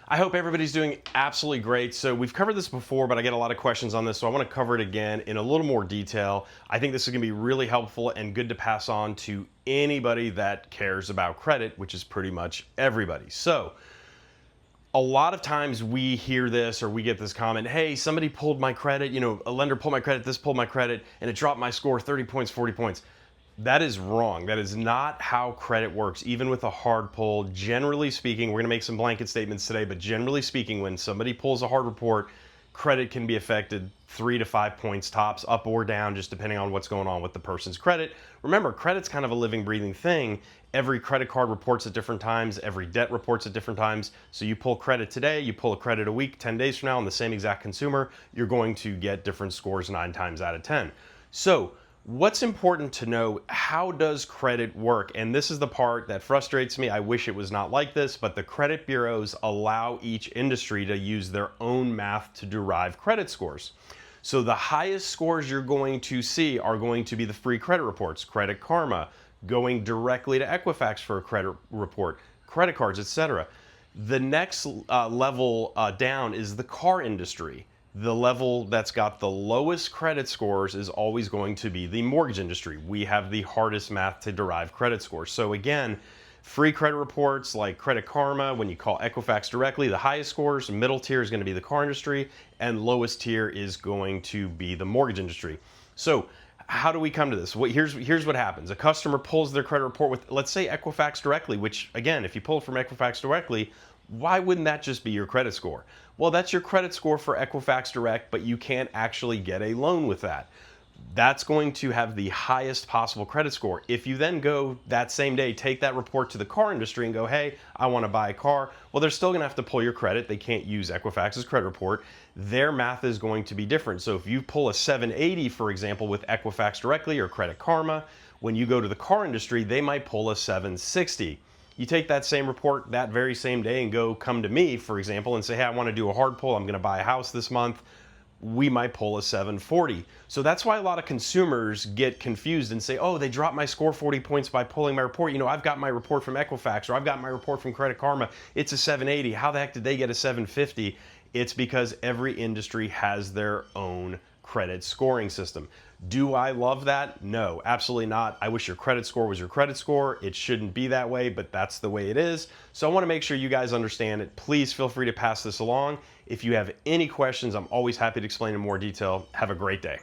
I hope everybody's doing absolutely great. So we've covered this before, but I get a lot of questions on this, so I want to cover it again in a little more detail. I think this is going to be really helpful and good to pass on to anybody that cares about credit, which is pretty much everybody. So a lot of times we hear this or we get this comment, hey, somebody pulled my credit, a lender pulled my credit, this pulled my credit, and it dropped my score 30 points, 40 points. That is wrong. That is not how credit works, even with a hard pull. Generally speaking, we're going to make some blanket statements today, but generally speaking, when somebody pulls a hard report, credit can be affected 3 to 5 points tops, up or down, just depending on what's going on with the person's credit. Remember, credit's kind of a living, breathing thing. Every credit card reports at different times. Every debt reports at different times. So you pull credit today, you pull a credit a week, 10 days from now on the same exact consumer, you're going to get different scores 9 times out of 10. So what's important to know, how does credit work? And this is the part that frustrates me. I wish it was not like this, but the credit bureaus allow each industry to use their own math to derive credit scores. So the highest scores you're going to see are going to be the free credit reports, Credit Karma, going directly to Equifax for a credit report, credit cards, etc. The next level down is the car industry. The level that's got the lowest credit scores is always going to be the mortgage industry. We have the hardest math to derive credit scores. So again, free credit reports like Credit Karma, when you call Equifax directly, the highest scores, middle tier is going to be the car industry, and lowest tier is going to be the mortgage industry. So how do we come to this? Well, here's what happens. A customer pulls their credit report with, let's say, Equifax directly, which again, if you pull it from Equifax directly, why wouldn't that just be your credit score? Well, that's your credit score for Equifax Direct, but you can't actually get a loan with that. That's going to have the highest possible credit score. If you then go that same day, take that report to the car industry and go, hey, I want to buy a car. Well, they're still going to have to pull your credit. They can't use Equifax's credit report. Their math is going to be different. So if you pull a 780, for example, with Equifax directly or Credit Karma, when you go to the car industry, they might pull a 760. You take that same report that very same day and come to me, for example, and say, hey, I want to do a hard pull. I'm going to buy a house this month. We might pull a 740. So that's why a lot of consumers get confused and say, oh, they dropped my score 40 points by pulling my report. I've got my report from Equifax, or I've got my report from Credit Karma. It's a 780. How the heck did they get a 750? It's because every industry has their own credit scoring system. Do I love that? No, absolutely not. I wish your credit score was your credit score. It shouldn't be that way, but that's the way it is. So I want to make sure you guys understand it. Please feel free to pass this along. If you have any questions, I'm always happy to explain in more detail. Have a great day.